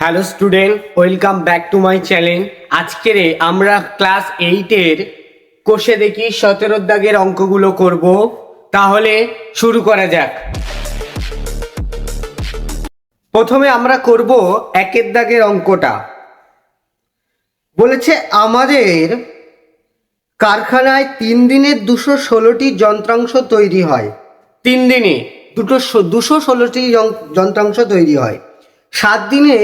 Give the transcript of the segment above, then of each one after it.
Hello student, welcome back to my channel. আজকের আমরা class 8-এর কোষে দেখি 17 দাগের অঙ্কগুলো করব। তাহলে শুরু করা যাক। প্রথমে আমরা করব 1 দাগের অঙ্কটা। বলেছে আমাদের কারখানায় 3 দিনে 216টি যন্ত্রাংশ তৈরি হয়। 3 দিনে 216টি যন্ত্রাংশ তৈরি হয়। 7 দিনে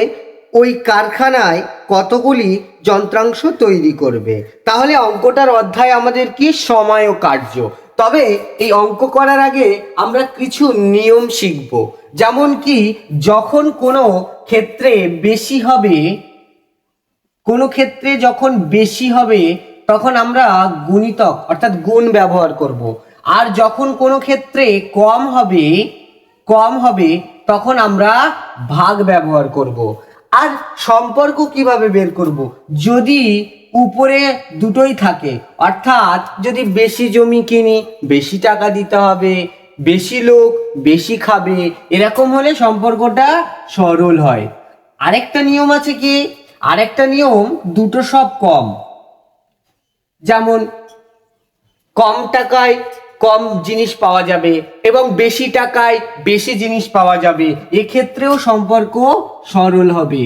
ওই কারখানায় কতগুলি যন্ত্রাংশ তৈরি করবে? তাহলে অঙ্কটার অধ্যায় আমাদের কি? সময় ও কার্য। তবে এই অঙ্ক করার আগে আমরা কিছু নিয়ম শিখব। যেমন কি, যখন কোনো ক্ষেত্রে বেশি হবে, যখন বেশি হবে তখন আমরা গুণিতক অর্থাৎ গুণ ব্যবহার করব। আর যখন কোনো ক্ষেত্রে কম হবে তখন আমরা ভাগ ব্যবহার করব। আর সম্পর্ক কিভাবে বের করব? যদি উপরে দুটোই থাকে, অর্থাৎ যদি বেশি জমি কিনি বেশি টাকা দিতে হবে, বেশি লোক বেশি খাবে, এরকম হলে সম্পর্কটা সরল হয়। আরেকটা নিয়ম আছে কি? আরেকটা নিয়ম, দুটো সব কম। যেমন কম টাকায় কম জিনিস পাওয়া যাবে এবং বেশি টাকায় বেশি জিনিস পাওয়া যাবে, এক্ষেত্রেও সম্পর্ক সরল হবে।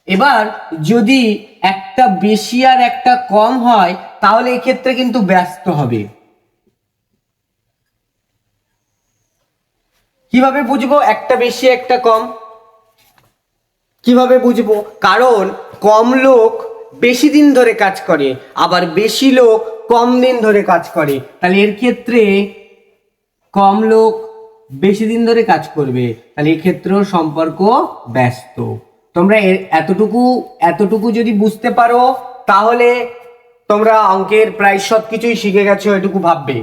এবার যদি একটা বেশি আর একটা কম হয় তাহলে এক্ষেত্রে কিন্তু ব্যস্ত হবে। কিভাবে বুঝবো একটা বেশি একটা কম? কিভাবে বুঝবো? কারণ কম লোক বেশি দিন ধরে কাজ করে, আবার বেশি লোক কম দিন ধরে কাজ করে। তাহলে এর ক্ষেত্রে কম লোক বেশি দিন ধরে কাজ করবে, তাহলে এর ক্ষেত্রেও সম্পর্ক ব্যস্ত। তোমরা এতটুকু যদি বুঝতে পারো তাহলে তোমরা অঙ্কের প্রায় সবকিছুই শিখে গেছো, এটুকু ভাববে।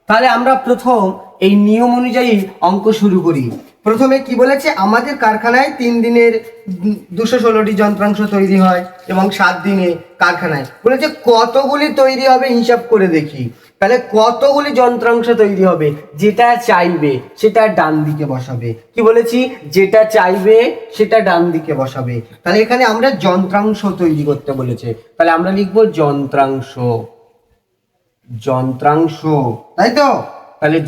তাহলে আমরা প্রথম এই নিয়ম অনুযায়ী অঙ্ক শুরু করি। প্রথমে কি বলেছে? আমাদের কারখানায় 3 দিনের 216টি যন্ত্রাংশ তৈরি হয় এবং 7 দিনে কারখানায় বলেছে কতগুলি তৈরি হবে হিসাব করে দেখি। তাহলে কতগুলি যন্ত্রাংশ তৈরি হবে? যেটা চাইবে সেটা ডান দিকে বসাবে। কি বলেছি? যেটা চাইবে সেটা ডান দিকে বসাবে। তাহলে এখানে আমরা যন্ত্রাংশ তৈরি করতে বলেছে, তাহলে আমরা লিখবো যন্ত্রাংশ। তাই তো? তাহলে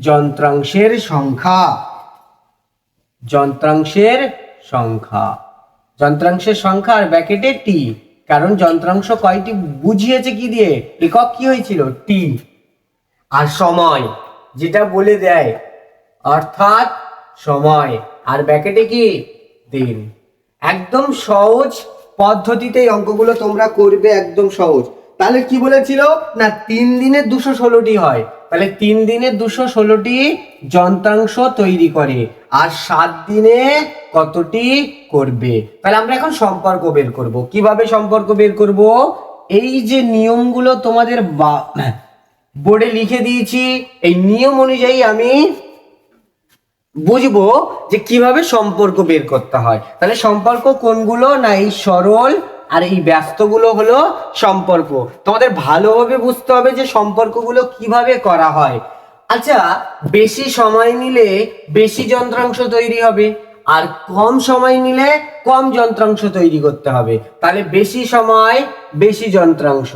যন্ত্রাংশের সংখ্যা। যন্ত্রাংশের সংখ্যা আর ব্র্যাকেটে টি, কারণ যন্ত্রাংশ কয়টি বুঝিয়েছে কি দিয়ে? একক কি হয়েছিল? টি। আর সময় যেটা বলে দেয়, অর্থাৎ সময়, আর ব্র্যাকেটে কি? দিন। একদম সহজ পদ্ধতিতে এই অঙ্কগুলো তোমরা করবে, একদম সহজ। তাহলে কি বলেছিল না 3 দিনে 216টি হয়, তাহলে 3 দিনে 216টি যন্ত্রাংশ তৈরি করে, আর 7 দিনে কতটি করবে? তাহলে আমরা এখন সম্পর্ক বের করব। কিভাবে সম্পর্ক বের করব? এই যে নিয়মগুলো তোমাদের বোর্ডে লিখে দিয়েছি, এই নিয়ম অনুযায়ী আমি বুঝবো যে কিভাবে সম্পর্ক বের করতে হয়। তাহলে সম্পর্ক কোনগুলো? না এই সরল আর এই ব্যস্তগুলো হলো সম্পর্ক। তোমাদের ভালোভাবে বুঝতে হবে যে সম্পর্কগুলো কিভাবে করা হয়। আচ্ছা, বেশি সময় নিলে বেশি যন্ত্রাংশ তৈরি হবে, আর কম সময় নিলে কম যন্ত্রাংশ তৈরি করতে হবে। তাহলে বেশি সময় বেশি যন্ত্রাংশ,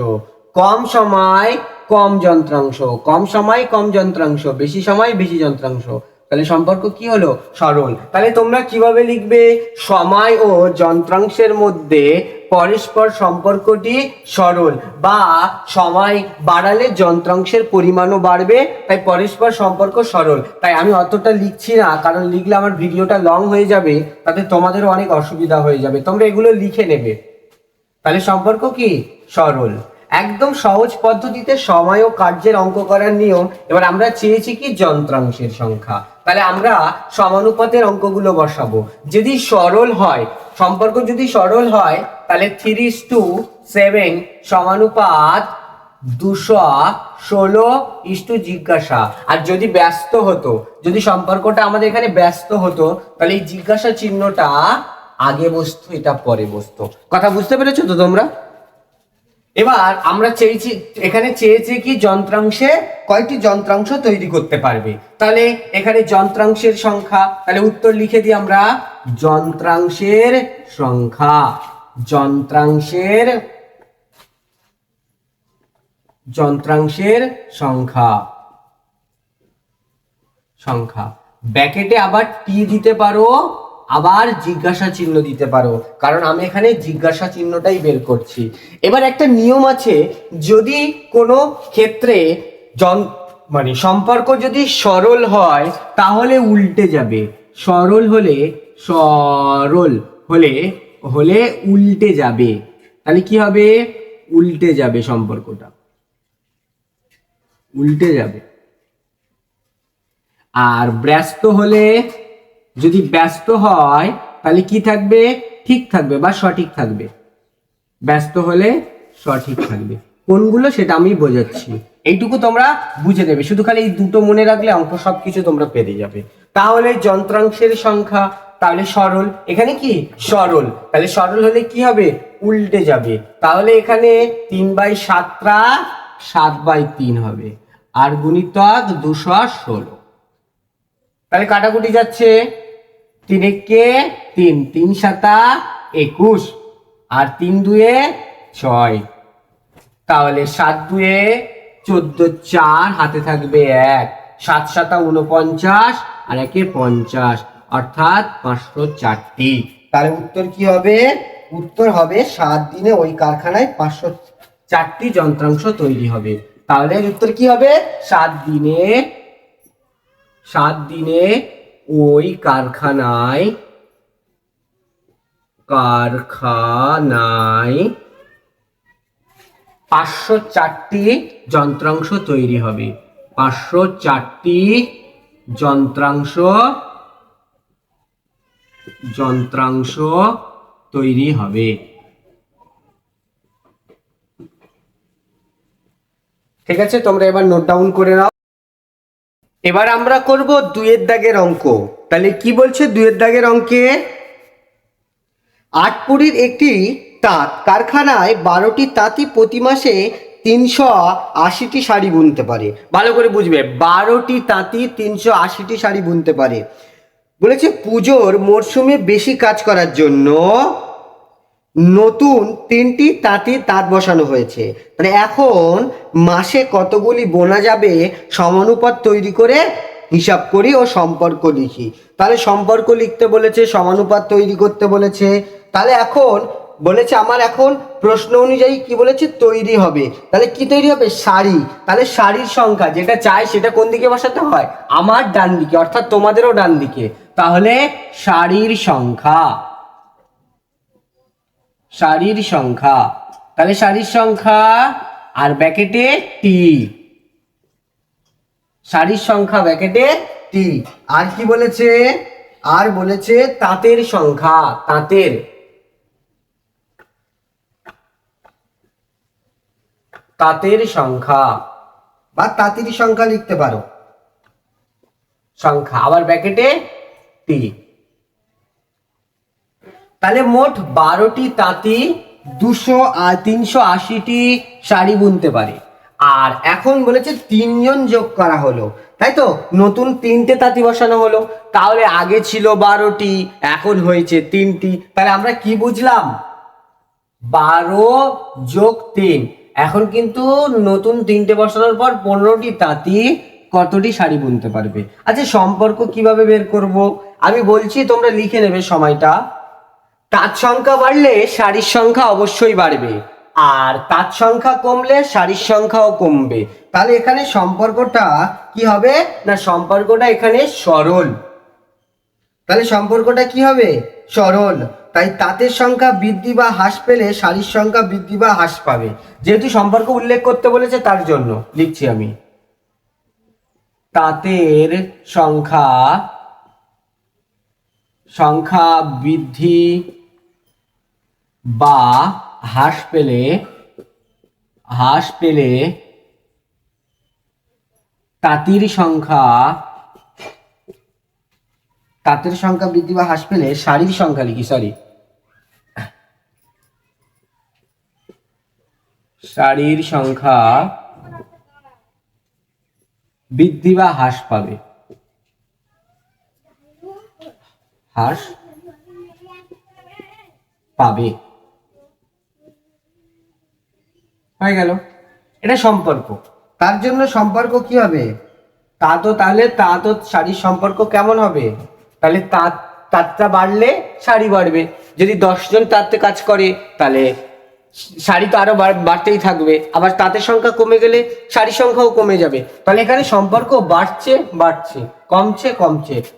কম সময় কম যন্ত্রাংশ, কম সময় কম যন্ত্রাংশ, বেশি সময় বেশি যন্ত্রাংশ। তাহলে সম্পর্ক কি হলো? সরল। তাহলে তোমরা কিভাবে লিখবে? সময় ও যন্ত্রাংশের মধ্যে পরস্পর সম্পর্কটি সরল, বা সময় বাড়ালে যন্ত্রাংশের পরিমাণও বাড়বে, তাই পরস্পর সম্পর্ক সরল। তাই আমি অতটা লিখছি না, কারণ লিখলে আমার ভিডিওটা লং হয়ে যাবে, তাতে তোমাদেরও অনেক অসুবিধা হয়ে যাবে। তোমরা এগুলো লিখে নেবে। তাহলে সম্পর্ক কি? সরল। একদম সহজ পদ্ধতিতে সময় ও কার্যের অঙ্ক করার নিয়ম। এবার আমরা চেয়েছি কি? যন্ত্রাংশের সংখ্যা। তাহলে আমরা সমানুপাতের অঙ্কগুলো বসাবো। যদি সরল হয়, সম্পর্ক যদি সরল হয়, তাহলে 3:7 সমানুপাত 216 জিজ্ঞাসা। আর যদি ব্যস্ত হতো, যদি সম্পর্কটা আমাদের এখানে ব্যস্ত হতো, তাহলে এই জিজ্ঞাসা চিহ্নটা আগে বসতো, এটা পরে বসতো। কথা বুঝতে পেরেছো তো তোমরা? এবার আমরা চেয়েছি, এখানে চেয়েছে কি যন্ত্রাংশে কয়টি যন্ত্রাংশ তৈরি করতে পারবে। তাহলে এখানে যন্ত্রাংশের সংখ্যা, তাহলে উত্তর লিখে দিই আমরা যন্ত্রাংশের সংখ্যা। যন্ত্রাংশের সংখ্যা ব্র্যাকেটে আবার টি দিতে পারো, আবার জিজ্ঞাসা চিহ্ন দিতে পারো, কারণ আমি এখানে জিজ্ঞাসা চিহ্নটাই বের করছি। এবার একটা নিয়ম আছে, যদি কোনো ক্ষেত্রে মানে সম্পর্ক যদি সরল হয় তাহলে উল্টে যাবে, সরল হলে উল্টে যাবে। তাহলে কি হবে? উল্টে যাবে, সম্পর্কটা উল্টে যাবে। আর ব্যস্ত হলে, যদি ব্যস্ত হয় তাহলে কি থাকবে? ঠিক থাকবে বা সঠিক থাকবে। ব্যস্ত হলে সঠিক থাকবে। কোনগুলো সেটা আমি বোঝাচ্ছি, এইটুকু তোমরা বুঝে নেবে। শুধু খালি এই দুটো মনে রাখলে অঙ্ক সবকিছু তোমরা পেরে যাবে। তাহলে যন্ত্রাংশের সংখ্যা, তাহলে সরল, এখানে কি সরল, তাহলে সরল হলে কি হবে? উল্টে যাবে। তাহলে এখানে 3/7টা 7/3 হবে, আর গুণিতক 216। তাহলে কাটাকুটি যাচ্ছে, 3 একে 3, 3 7 21, আর 3 2 6। তাহলে 7 2 14, 4 হাতে থাকবে 1, 7 7 49, আর 1 50, অর্থাৎ 504টি। তাহলে উত্তর কি হবে? উত্তর হবে 7 দিনে ওই কারখানায় 504টি যন্ত্রাংশ তৈরি হবে। তাহলে উত্তর কি হবে? 7 দিনে ওই কারখানায় 504টি যন্ত্রাংশ তৈরি হবে। 504টি যন্ত্রাংশ তৈরি হবে। ঠিক আছে, তোমরা এবার নোট ডাউন করে নাও। এবার আমরা করব 2-এর দাগের অঙ্ক। তাহলে কি বলছে 2-এর দাগের অঙ্কে? আটপুরীর একটি তাঁত কারখানায় 12টি তাঁতি প্রতি মাসে 380টি শাড়ি বুনতে পারে। ভালো করে বুঝবে, 12টি তাঁতি 380টি শাড়ি বুনতে পারে। বলেছে পুজোর মরশুমে বেশি কাজ করার জন্য নতুন 3টি তাঁত বসানো হয়েছে। মানে এখন মাসে কতগুলি বোনা যাবে সমানুপাত তৈরি করে হিসাব করি ও সম্পর্ক লিখি। তাহলে সম্পর্ক লিখতে বলেছে, সমানুপাত তৈরি করতে বলেছে। তাহলে এখন বলেছে আমার এখন প্রশ্ন অনুযায়ী কি বলেছে? তৈরি হবে। তাহলে কি তৈরি হবে? শাড়ি। তাহলে শাড়ির সংখ্যা যেটা চাই সেটা কোন দিকে বসাতে হয়? আমার ডান দিকে, অর্থাৎ তোমাদেরও ডান দিকে। তাহলে শাড়ির সংখ্যা, তাহলে শাড়ির সংখ্যা আর ব্র্যাকেটে টি, শাড়ির সংখ্যা ব্র্যাকেটে টি। আর কি বলেছে? আর বলেছে তাঁতের সংখ্যা, তাঁতের সংখ্যা বা তাঁতির সংখ্যা লিখতে পারো, সংখ্যা আবার ব্র্যাকেটে টি। তাহলে মোট 12টি তাঁতি 380টি শাড়ি বুনতে পারে। আর এখন বলেছে 3 জন যোগ করা হলো, তাই তো? নতুন 3টে তাঁতি বসানো হলো। তাহলে আগে ছিল 12টি, এখন হয়েছে 3টি। তাহলে আমরা কি বুঝলাম? 12 যোগ 3, এখন কিন্তু নতুন 3টে বসানোর পর 15টি তাঁতি কতটি শাড়ি বুনতে পারবে। আচ্ছা, সম্পর্ক কিভাবে বের করব আমি বলছি, তোমরা লিখে নেবে সময়টা। তাঁত সংখ্যা বাড়লে শাড়ির সংখ্যা অবশ্যই বাড়বে, আর তাঁত সংখ্যা কমলে শাড়ির সংখ্যাও কমবে। তাহলে এখানে সম্পর্কটা কি হবে? না, সম্পর্কটা এখানে সরল। তাহলে সম্পর্কটা কি হবে? সরল। তাই তাঁতের সংখ্যা বৃদ্ধি বা হ্রাস পেলে শাড়ির সংখ্যা বৃদ্ধি বা হ্রাস পাবে। যেহেতু সম্পর্ক উল্লেখ করতে বলেছে তার জন্য লিখছি আমি, তাঁতের সংখ্যা বৃদ্ধি বা হ্রাস পেলে তাঁতের সংখ্যা বৃদ্ধি বা হ্রাস পেলে শাড়ির সংখ্যা লিখি, সারির সংখ্যা বৃদ্ধি বা হ্রাস পাবে, হ্রাস পাবে। হয়ে গেল, এটা সম্পর্ক। তার জন্য সম্পর্ক কি হবে? তাহলে সারির সম্পর্ক কেমন হবে? তাহলে তারটা বাড়লে সারি বাড়বে। যদি 10 জন তাতে কাজ করে তাহলে সারি তো আরো বাড়তেই থাকবে। আবার তাঁতের সংখ্যা কমে গেলে সারির সংখ্যাও কমে যাবে। তাহলে এখানে সম্পর্ক বাড়ছে, কমছে।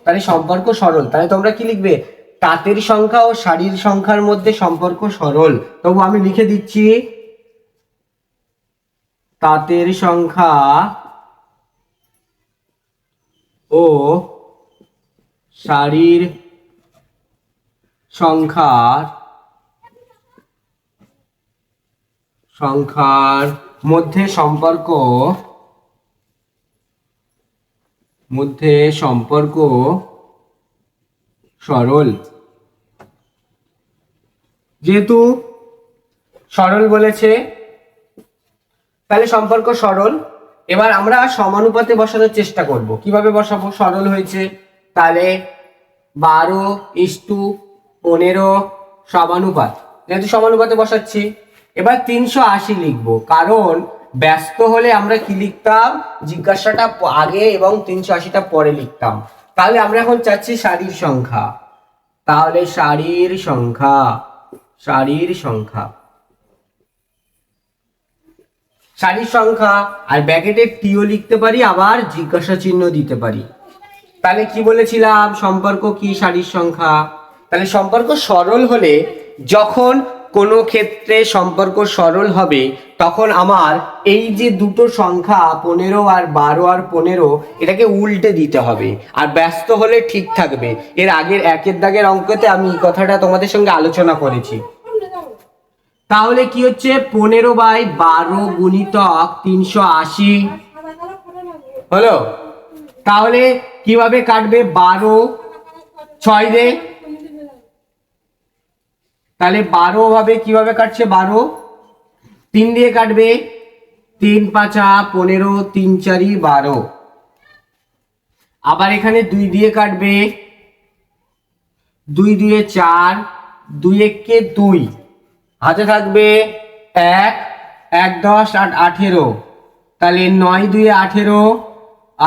তাহলে সম্পর্ক সরল। তাহলে তোমরা কি লিখবে? তাঁতের সংখ্যা ও সারির সংখ্যার মধ্যে সম্পর্ক সরল। তবু আমি লিখে দিচ্ছি, তাঁতের সংখ্যা ও সারির সংখ্যার মধ্যে সম্পর্ক সরল। যেহেতু সরল বলেছে তাহলে সম্পর্ক সরল। এবার আমরা সমানুপাতে বসানোর চেষ্টা করব। কিভাবে বসাবো? সরল হয়েছে তাহলে 12:15 সমানুপাত, যেহেতু সমানুপাতে বসাচ্ছি। এবার 380 লিখবো, কারণ ব্যস্ত হলে আমরা কি লিখতাম? জিজ্ঞাসাটা আগে এবং 380টা পরে লিখতাম। তাহলে আমরা এখন চাচ্ছি সারির সংখ্যা। তাহলে সারির সংখ্যা আর ব্র্যাকেটে টিও লিখতে পারি, আবার জিজ্ঞাসা চিহ্ন দিতে পারি। তাহলে কি বলেছিলাম? সম্পর্ক কি? সারির সংখ্যা। তাহলে সম্পর্ক সরল হলে, যখন কোনো ক্ষেত্রে সম্পর্ক সরল হবে, তখন আমার এই যে দুটো সংখ্যা 15 আর 12 আর 15 এটাকে উল্টে দিতে হবে, আর ব্যস্ত হলে ঠিক থাকবে। এর আগের একের দাগের অঙ্কতে আমি এই কথাটা তোমাদের সঙ্গে আলোচনা করেছি। তাহলে কি হচ্ছে? 15/12 গুণিতক 380 হলো। তাহলে কিভাবে কাটবে? 12 6 দে, তাহলে 12 ভাবে কিভাবে কাটছে? 12 3 দিয়ে কাটবে, 3 5 15, 3 4 12। আবার এখানে 2 দিয়ে কাটবে, 2 2 4, 2 1 2, হাতে থাকবে 1 1 10 আর 18, তাহলে 9 2 18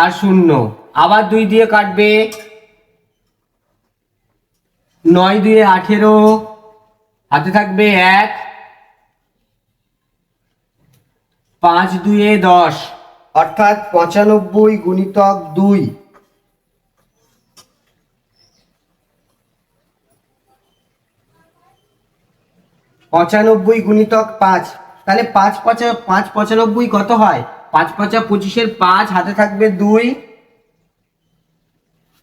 আর 0। আবার 2 দিয়ে কাটবে, 9 2 18, হাতে থাকবে 1 5 2 10, অর্থাৎ 95 গুণিতক 2। 95 গুণিতক 5, তাহলে 5 95 কত হয়? 5 5 25 5, হাতে থাকবে 2,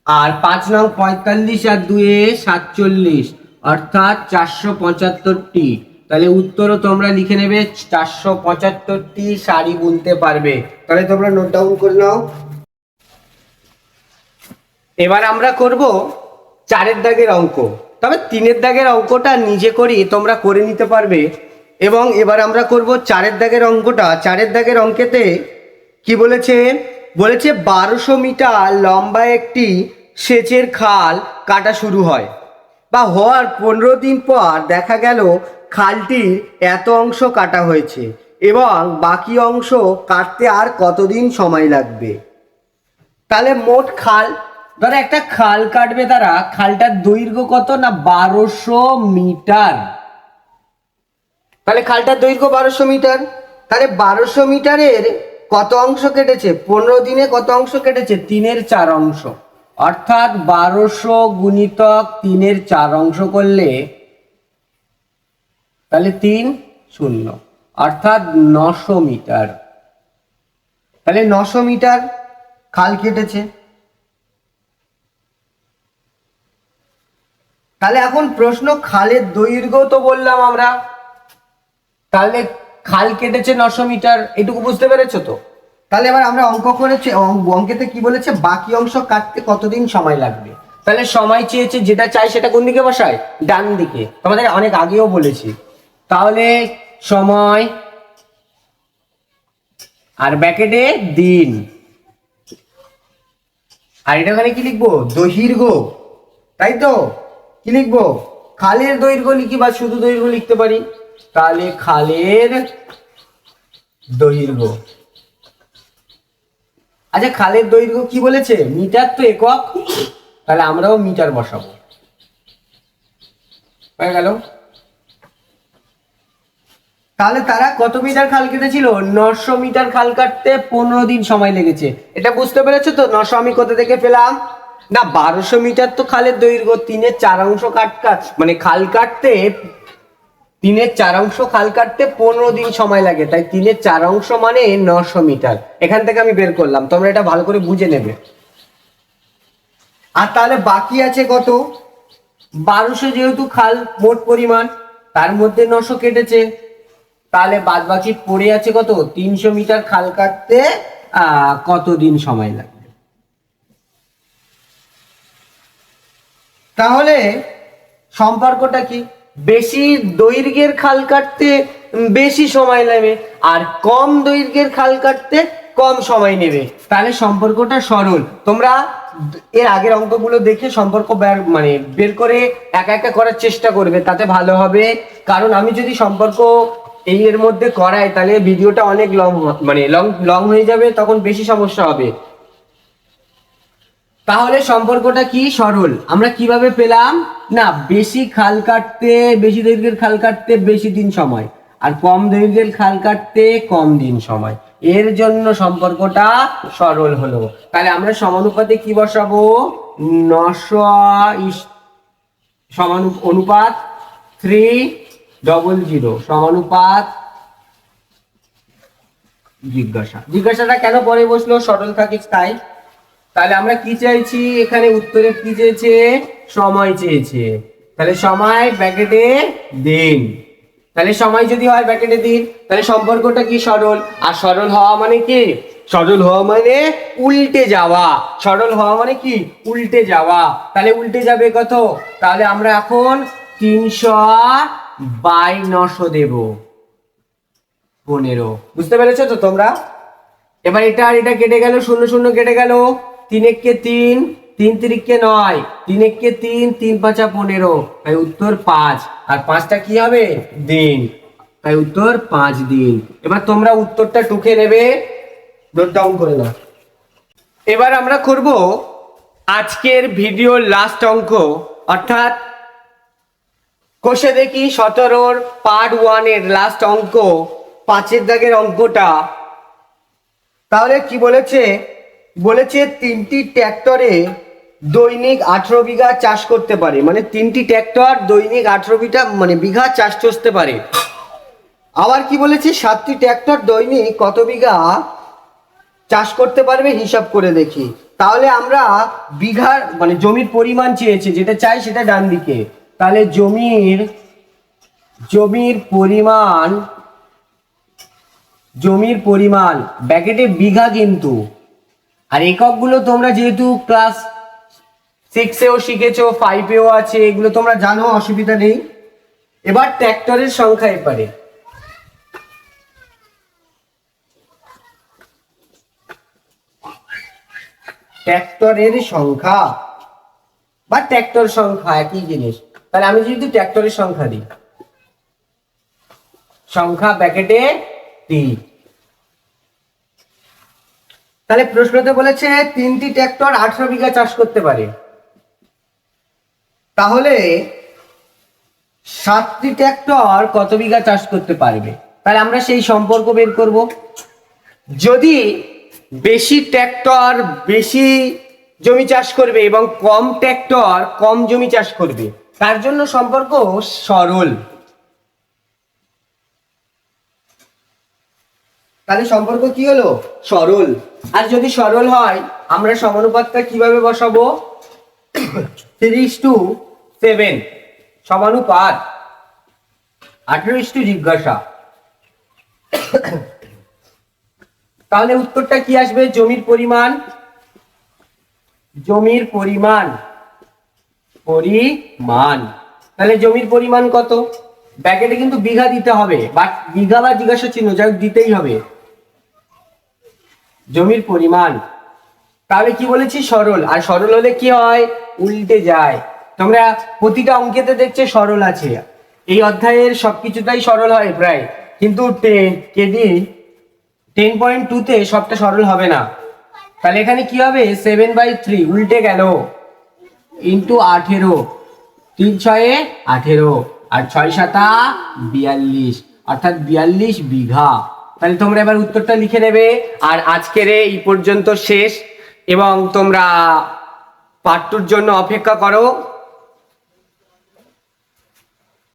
আর 5 9 45 আর 2 47, অর্থাৎ 475টি। তাহলে উত্তরও তোমরা লিখে নেবে, 475টি সারি গুনতে পারবে। তাহলে তোমরা নোট ডাউন করে নাও। এবার আমরা করব 4 দাগের অঙ্ক। তবে 3 দাগের অঙ্কটা নিজে করি, তোমরা করে নিতে পারবে। এবং এবার আমরা করব 4 দাগের অঙ্কটা। 4 দাগের অঙ্কেতে কি বলেছে? 1200 মিটার লম্বা একটি সেচের খাল কাটা শুরু হয়, বা হওয়ার 15 দিন পর দেখা গেল খালটির এত অংশ কাটা হয়েছে, এবং বাকি অংশ কাটতে আর কতদিন সময় লাগবে? তাহলে মোট খাল, ধরো একটা খাল কাটবে তারা, খালটার দৈর্ঘ্য কত? না 1200 মিটার। তাহলে খালটার দৈর্ঘ্য 1200 মিটার। তাহলে 1200 মিটারের কত অংশ কেটেছে? 15 দিনে কত অংশ কেটেছে? 3/4 অংশ। অর্থাৎ 1200 গুণিতক 3/4 অংশ করলে, তাহলে 3 0, অর্থাৎ 900 মিটার। তাহলে 900 মিটার খাল কেটেছে। তাহলে এখন প্রশ্ন, খালের দৈর্ঘ্য তো বললাম আমরা, তাহলে খাল কেটেছে 900 মিটার, এটুকু বুঝতে পেরেছো তো? তাহলে এবার আমরা অঙ্ক করেছি, অঙ্কেতে কি বলেছে? বাকি অংশ কাটতে কতদিন সময় লাগবে। তাহলে সময় চেয়েছে, যেটা চাই সেটা কোন দিকে বসায়? ডান দিকে। তোমাদের অনেক আগেও বলেছি। তাহলে সময় আর ব্র্যাকেটে দিন। আর এটা ওখানে কি লিখবো? দৈর্ঘ্য, তাই তো? কি লিখবো? খালের দৈর্ঘ্য লিখি বা শুধু দৈর্ঘ্য লিখতে পারি, তাহলে খালের দৈর্ঘ্য। আচ্ছা, খালের দৈর্ঘ্য কি বলেছে? মিটার তো একক, তাহলে আমরাও মিটার বসাবো। হয়ে গেল। তাহলে তারা কত মিটার খাল কেটেছিল? 900 মিটার খাল কাটতে 15 দিন সময় লেগেছে। এটা বুঝতে পেরেছো তো? 900 আমি কোথা থেকে পেলাম? না, 1200 মিটার তো খালের দৈর্ঘ্য, 3/4 মানে খাল কাটতে 3/4 খাল কাটতে 15 দিন সময় লাগে, তাই 3/4 মানে 900 মিটার। এখান থেকে আমি বের করলাম, তোমরা এটা ভালো করে বুঝে নেবে। আর তাহলে বাকি আছে কত? 1200 যেহেতু খাল মোট পরিমাণ, তার মধ্যে 900 কেটেছে, তাহলে বাদ বাকি পড়ে আছে কত? 300 মিটার খাল কাটতে কত দিন সময় লাগবে? তাহলে সম্পর্কটা কি? বেশি দৈর্ঘ্যের খাল কাটতে বেশি সময় নেবে, আর কম দৈর্ঘ্যের খাল কাটতে কম সময় নেবে। তাহলে সম্পর্কটা সরল। তোমরা এর আগের অঙ্কগুলো দেখে সম্পর্ক বের করে একা একা করার চেষ্টা করবে, তাতে ভালো হবে। কারণ আমি যদি সম্পর্ক এর মধ্যে করাই, তাহলে ভিডিওটা অনেক লং হয়ে যাবে, তখন বেশি সমস্যা হবে। তাহলে সম্পর্কটা কি? সরল। আমরা কিভাবে পেলাম? না, বেশি খাল কাটতে, বেশি দৈর্ঘ্যের খাল কাটতে বেশি দিন সময়, আর কম দৈর্ঘ্যের খাল কাটতে কম দিন সময়, এর জন্য সম্পর্কটা সরল হলো। তাহলে আমরা সমানুপাতে কি বসাবো? 900 অনুপাত 300 সমানুপাত জিজ্ঞাসাটা কেন পরে বসলো? সরল থাকিস তাই। তাহলে আমরা কি চাইছি? এখানে উত্তরে কি চেয়েছে? সময় চেয়েছে। তাহলে সময় ব্র্যাকেটে দিন। তাহলে সময় যদি হয় ব্র্যাকেটে দিন, তাহলে সম্পর্কটা কি? সরল। আর সরল হওয়া মানে কি? সরল হওয়া মানে উল্টে যাওয়া। সরল হওয়া মানে কি? উল্টে যাওয়া। তাহলে উল্টে যাবে কত? তাহলে আমরা এখন 300/900 দেব 15। বুঝতে পেরেছো তো তোমরা? এবার এটা আর এটা কেটে গেল, 0 0 কেটে গেল, 3 একে 3, 3 3 9, 3 একে 3, 3 5 15, তাই উত্তর 5। আর 5টা কি হবে? দিন, তাই উত্তর 5 দিন। এবার তোমরা উত্তরটা টুকে নেবে, নোট ডাউন করে নাও। এবার আমরা করব আজকের ভিডিওর লাস্ট অঙ্ক, অর্থাৎ কোষে দেখি 17 পার্ট 1 এর লাস্ট অঙ্ক, 5 দাগের অঙ্কটা। তাহলে কি বলেছে? বলেছে 3টি ট্র্যাক্টরে দৈনিক 18 বিঘা চাষ করতে পারে, মানে 3টি ট্র্যাক্টর দৈনিক 18 বিঘা চাষ চষতে পারে। আবার কি বলেছে? 7টি ট্র্যাক্টর দৈনিক কত বিঘা চাষ করতে পারবে, হিসাব করে দেখি। তাহলে আমরা বিঘার জমির পরিমাণ চেয়েছে, যেটা চাই সেটা ডান দিকে। তাহলে জমির পরিমাণ ব্র্যাকেটে বিঘা কিন্তু, আর এককগুলো তোমরা যেহেতু ক্লাস 6-এও শিখেছো, 5-এও আছে, এগুলো তোমরা জানো, অসুবিধা নেই। এবার ট্র্যাক্টরের সংখ্যা, এবারে ট্র্যাক্টরের সংখ্যা বা ট্র্যাক্টর সংখ্যা একই জিনিস। তাহলে আমি যদি ট্র্যাক্টরের সংখ্যা দিই, সংখ্যা ব্র্যাকেটে 3, তাহলে প্রশ্নতে বলেছে 3টি ট্র্যাক্টর 18 বিঘা চাষ করতে পারে। তাহলে 7টি ট্র্যাক্টর কত বিঘা চাষ করতে পারবে? তাহলে আমরা সেই সম্পর্ক বের করব। যদি বেশি ট্র্যাক্টর বেশি জমি চাষ করবে এবং কম ট্র্যাক্টর কম জমি চাষ করবে, তার জন্য সম্পর্ক সরল। তাহলে সম্পর্ক কি হলো? সরল। আর যদি সরল হয়, আমরা সমানুপাতটা কিভাবে বসাবো? 3:7 সমানুপাত 18 জিজ্ঞাসা। তাহলে উত্তরটা কি আসবে? জমির পরিমাণ তাহলে জমির পরিমাণ কত? ব্র্যাকেটে কিন্তু বিঘা দিতে হবে, বাট বিঘা বা জিজ্ঞাসা চিহ্ন যাই দিতেই হবে। জমির পরিমাণ। তাহলে কি বলেছি, সরল। আর সরল হলে কি হয়, উল্টে যায়। তোমরা প্রতিটা অঙ্কেতে দেখছে সরল আছে, এই অধ্যায়ের সবকিছুটাই সরল হয় প্রায়, কিন্তু কেডি 10.2-তে সবটা সরল হবে না। তাহলে এখানে কি হবে, 7/3 উল্টে গেল, ইন্টু 18, 3 × 6 = 18, আর 6 × 7 = 42, অর্থাৎ 42 বিঘা। তাহলে তোমরা এবার উত্তরটা লিখে নেবে। আর আজকের এই পর্যন্ত শেষ, এবং তোমরা পার্ট 2-র জন্য অপেক্ষা করো।